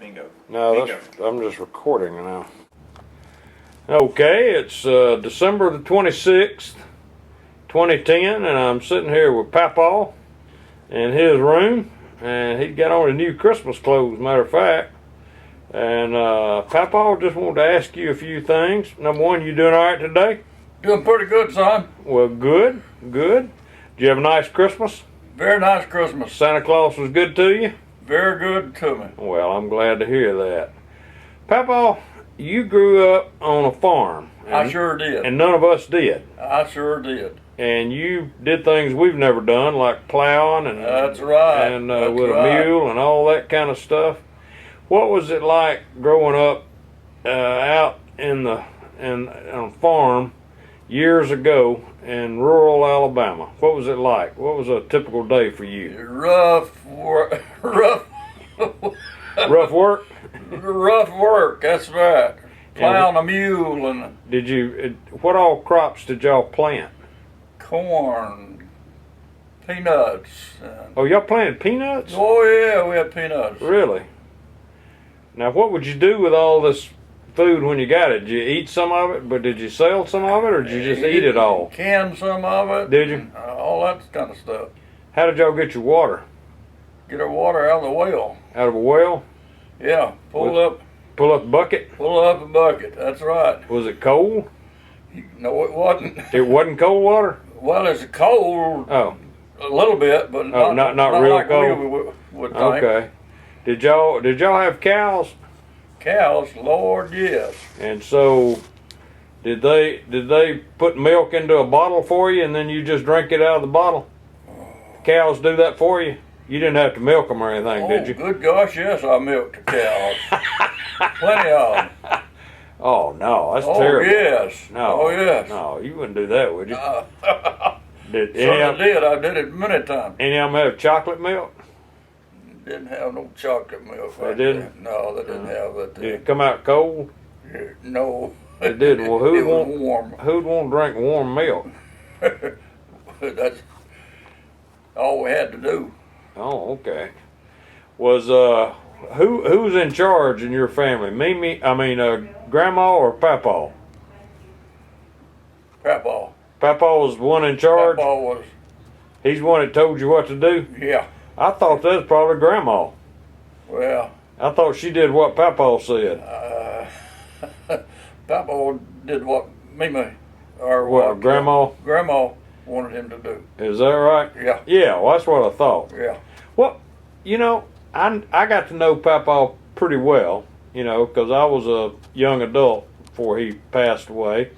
Bingo. No, I'm just recording now. Okay, it's December the 26th, 2010, and I'm sitting here with Papaw in his room, and he got on his new Christmas clothes, matter of fact. And Papaw, just wanted to ask you a few things. Number one, you doing all right today? Doing pretty good, son. Well, good, good. Did you have a nice Christmas? Very nice Christmas. Santa Claus was good to you? Very good to me. Well, I'm glad to hear that. Papaw, you grew up on a farm. I sure did. And none of us did. I sure did. And you did things we've never done, like plowing and That's right. and That's with right. a mule and all that kind of stuff. What was it like growing up out on a farm years ago in rural Alabama? What was it like? What was a typical day for you? Rough work. Rough work? Rough work, that's right. Plowing a mule and Did you? What all crops did y'all plant? corn, peanuts. And, Oh, y'all planted peanuts? oh, yeah, we had peanuts. Really? Now, what would you do with all this food when you got it? Did you eat some of it, but did you sell some of it, or did you just eat it all? Can some of it. Did you? And, all that kind of stuff. How did y'all get your water? Get our water out of the well. Out of a well? Yeah, pull up a bucket? a bucket. That's right. Was it cold? No, it wasn't. It wasn't cold water? Well, it's cold Oh, a little bit, but not real like cold. we would think. okay. Did y'all have cows? Cows, Lord, yes. And so, did they put milk into a bottle for you, and then you just drink it out of the bottle? Cows do that for you? You didn't have to milk them or anything, did you? Good gosh, yes, I milked the cows. Plenty of them. Oh no, that's Oh, terrible. yes. No, Oh, yes. no, you wouldn't do that, would you? Did So any I of did. I did it many times. them have chocolate milk? Didn't have no chocolate milk. They right didn't? there. No, they didn't have that. Did it come out cold? No. It didn't. Well, It was warm. who'd want to drink warm milk? That's all we had to do. Oh, okay. Was who was in charge in your family? Grandma or Papaw? Papaw. Papaw was the one in charge. Papaw was, He's the one that told you what to do. yeah. I thought that was probably Grandma. Well, I thought she did what Papaw said. Papaw did what What Grandma? Grandma wanted him to do. Is that right? Yeah. Yeah, well, that's what I thought. Yeah. Well, I got to know Papaw pretty well, because I was a young adult before he passed away.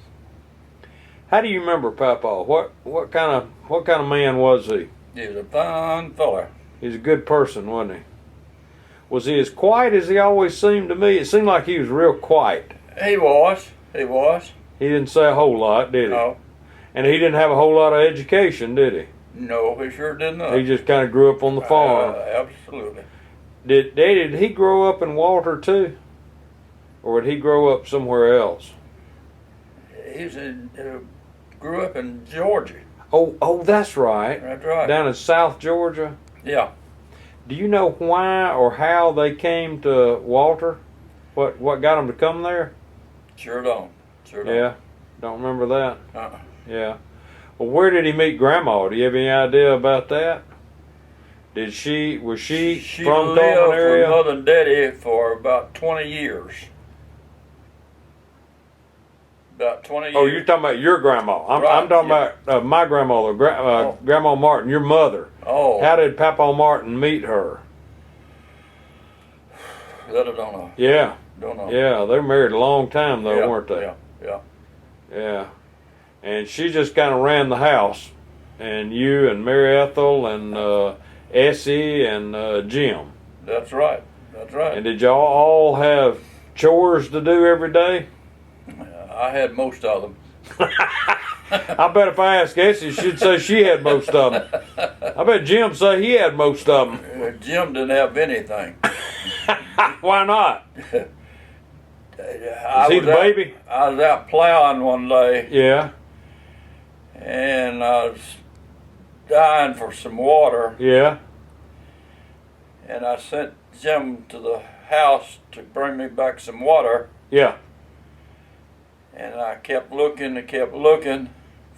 How do you remember Papaw? What kind of man was he? He was a fine feller. He's a good person, wasn't he? Was he as quiet as he always seemed to me? It seemed like he was real quiet. He was. He was. He didn't say a whole lot, did he? No. And he didn't have a whole lot of education, did he? No, he sure did not. He just kind of grew up on the farm. Absolutely. Did he grow up in Walter too? Or did he grow up somewhere else? Grew up in Georgia. Oh, that's right. That's right. Down in South Georgia. Yeah. Do you know why or how they came to Walter? What got them to come there? Sure don't. Sure don't. Yeah, don't remember that. Uh-uh. Yeah. Well, where did he meet Grandma? Do you have any idea about that? Was she from lived Tolman area? with Mother and Daddy for about 20 years. About 20 years. Oh, you're talking about your grandma. I'm Right, talking yeah. about my grandmother, Grandma Martin, your mother. Oh. How did Papaw Martin meet her? That I don't know. Yeah. Don't know. Yeah, they were married a long time though, Yeah, weren't they? Yeah, yeah. Yeah. And she just kind of ran the house. And you and Mary Ethel and Essie and Jim. That's right. That's right. And did y'all all have chores to do every day? I had most of them. I bet if I asked Essie, she'd say she had most of them. I bet Jim say he had most of them. Jim didn't have anything. Why not? Is he the baby? I was out plowing one day, Yeah. and I was dying for some water, Yeah. and I sent Jim to the house to bring me back some water, Yeah. and I kept looking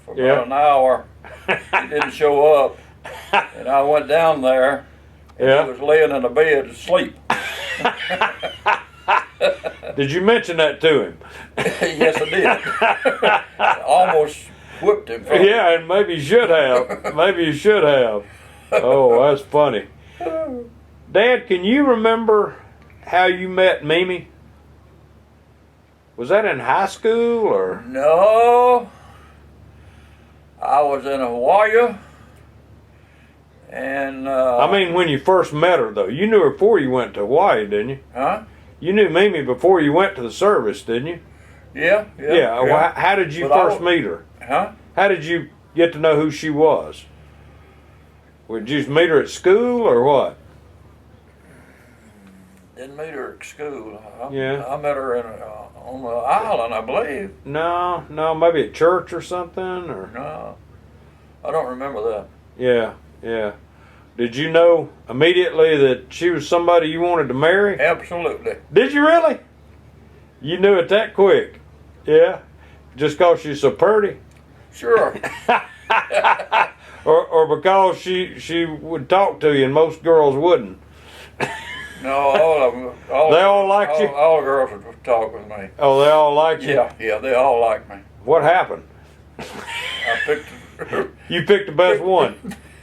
for about Yeah. an hour. He didn't show up, and I went down there, and Yeah. he was laying in the bed asleep. Did you mention that to him? Yes, I did. Almost whipped him. From Yeah, and maybe you should have. Maybe you should have. Oh, that's funny. Dad, can you remember how you met Mimi? Was that in high school or? No, I was in Hawaii, and I mean, when you first met her, though, you knew her before you went to Hawaii, didn't you? huh? You knew Mimi before you went to the service, didn't you? Yeah. Well, how did you But I first wa- meet her? Huh? How did you get to know who she was? Did you just meet her at school or what? Didn't meet her at school. Yeah. I met her on the island, I believe. No, maybe at church or something, or No, I don't remember that. yeah. Did you know immediately that she was somebody you wanted to marry? Absolutely. Did you really? You knew it that quick? Yeah, just cause she's so pretty, Sure. or because she would talk to you and most girls wouldn't. No, all of them. They all liked you? All the girls would talk with me. Oh, they all liked you. Yeah, they all like me. What happened? I picked. You picked the best one.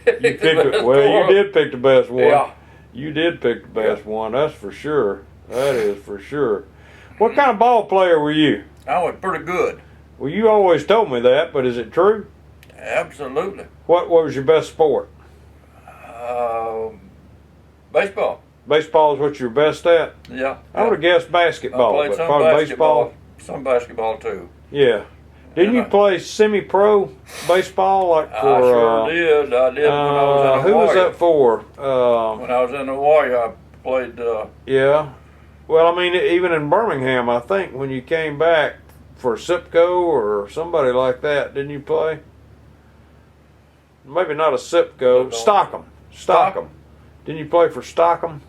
You picked it. Well, you did pick the best one. Yeah. You did pick the best one. That's for sure. That is for sure. What kind of ball player were you? I was pretty good. Well, you always told me that, but is it true? Absolutely. What was your best sport? Baseball. Baseball is what you're best at? Yeah. I would have guessed I basketball, played but some probably basketball. baseball. Some basketball too. Yeah. Didn't you Yeah. play semi-pro baseball like I for? sure did. I did when I was in who was Hawaii. that for? When I was in Hawaii, I played. Yeah. Well, I mean, even in Birmingham, I think when you came back for Sipco or somebody like that, didn't you play? Maybe not a Sipco. Stockham. Stockham. Didn't you play for Stockham?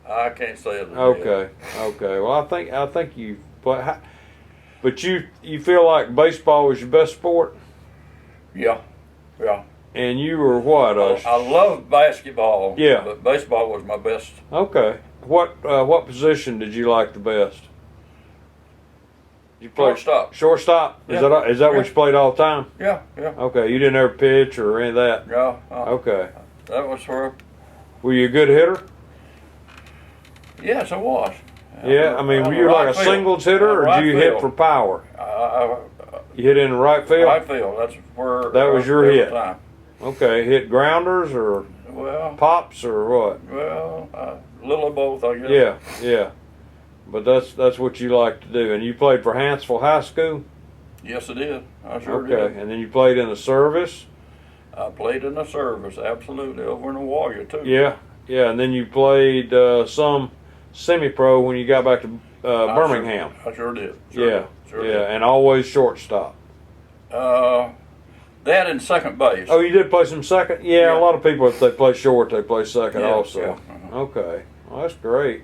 I can't say it. Okay. Well, I think you play. But you feel like baseball was your best sport, Yeah. and you were what? I love basketball. Yeah. But baseball was my best. Okay. What position did you like the best? You played Shortstop. Shortstop. Is Yeah. that what you played all the time? Yeah. Okay. You didn't ever pitch or any of that. Yeah. Okay. That was where. Were you a good hitter? Yes, I was. Yeah. I mean, were you Right like a field. singles hitter, or Right did you hit field. for power? I You hit in the right field. right field. That's where. That was your every hit. Time. Okay. Hit grounders or Well, pops or what? a little of both, I guess. Yeah. But that's what you like to do. And you played for Hansville High School? Yes, I did. I sure Okay. did. And then you played in the service? I played in the service, absolutely, over in Hawaii too. Yeah. And then you played some semi-pro when you got back to Birmingham. I sure did. Sure Sure yeah. did. And always shortstop. That and second base. Oh, you did play some second? Yeah, Yeah. a lot of people, if they play short, they play second Yeah, also. yeah, uh-huh. Okay. Well, that's great.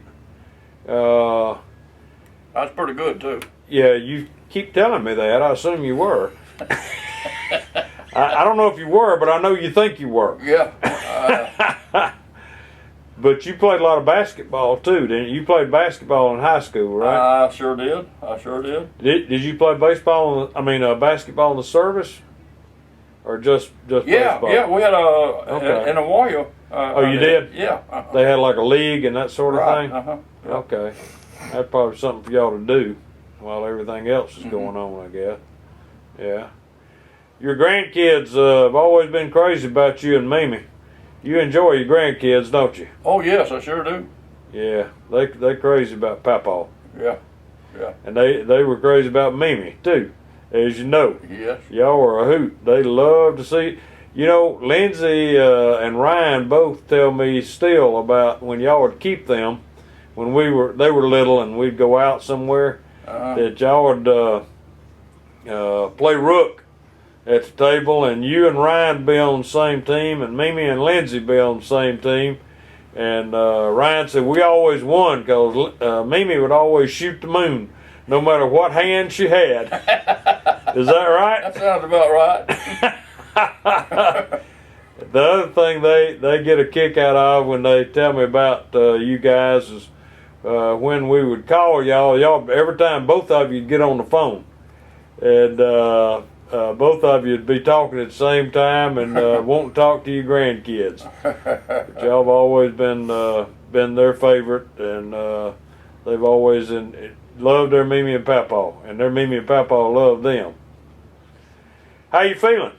That's pretty good too. Yeah, you keep telling me that. I assume you were. I don't know if you were, but I know you think you were. Yeah. But you played a lot of basketball too, didn't you? You played basketball in high school, right? I sure did. Did you play baseball? Basketball in the service, or just baseball? Yeah. We had Okay. in Hawaii. You did? Yeah. They had like a league and that sort of Right. thing. Yeah. Okay, that's probably something for y'all to do while everything else is going on, I guess. Yeah. Your grandkids have always been crazy about you and Mimi. You enjoy your grandkids, don't you? Oh yes, I sure do. Yeah, they crazy about Papaw. Yeah. And they were crazy about Mimi too, as you know. Yes. Y'all were a hoot. They love to see. You know, Lindsay and Ryan both tell me still about when y'all would keep them when they were little and we'd go out somewhere, that y'all would play rook at the table, and you and Ryan be on the same team, and Mimi and Lindsay be on the same team, And Ryan said we always won because Mimi would always shoot the moon, no matter what hand she had. Is that right? That sounds about right. The other thing they get a kick out of when they tell me about you guys is when we would call y'all every time both of you'd get on the phone, and both of you'd be talking at the same time and won't talk to your grandkids. But y'all have always been their favorite, and they've always loved their Mimi and Papaw, and their Mimi and Papaw love them. How you feeling?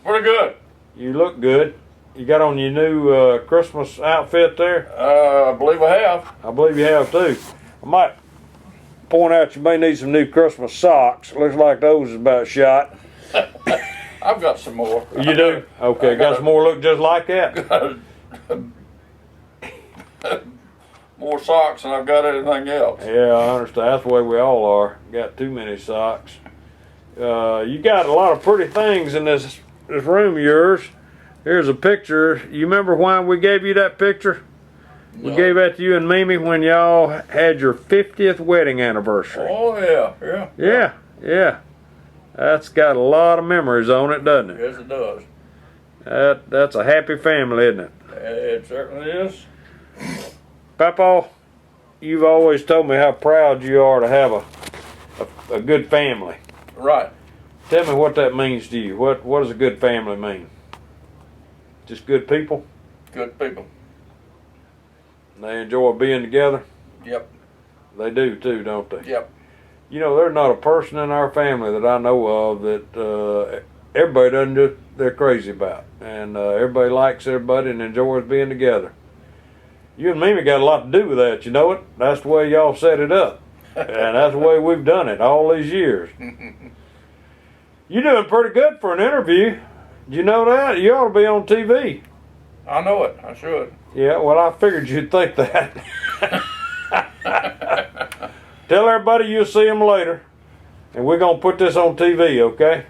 Pretty good. You look good. You got on your new Christmas outfit there? I believe I have. I believe you have too. I might point out you may need some new Christmas socks. Looks like those is about shot. I've got some more. You do? Okay, got some more look just like that? More socks than I've got anything else. Yeah, I understand. That's the way we all are. Got too many socks. You got a lot of pretty things in this room of yours. Here's a picture. You remember why we gave you that picture? We gave that to you and Mimi when y'all had your 50th wedding anniversary. Oh, yeah. Yeah. That's got a lot of memories on it, doesn't it? Yes, it does. That's a happy family, isn't it? It certainly is. Papaw, you've always told me how proud you are to have a good family. Right. Tell me what that means to you. What does a good family mean? Just good people? Good people. They enjoy being together? Yep. They do too, don't they? Yep. You know, there's not a person in our family that I know of that everybody doesn't do, they're crazy about. And everybody likes everybody and enjoys being together. You and Mimi got a lot to do with that, you know it? That's the way y'all set it up. And that's the way we've done it all these years. You're doing pretty good for an interview. Did you know that? You ought to be on TV. I know it. I should. Yeah, well, I figured you'd think that. Tell everybody you'll see them later. And we're going to put this on TV, okay?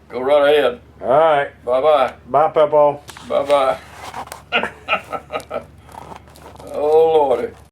Go right ahead. All right. Bye-bye. Bye, Papaw. Bye-bye.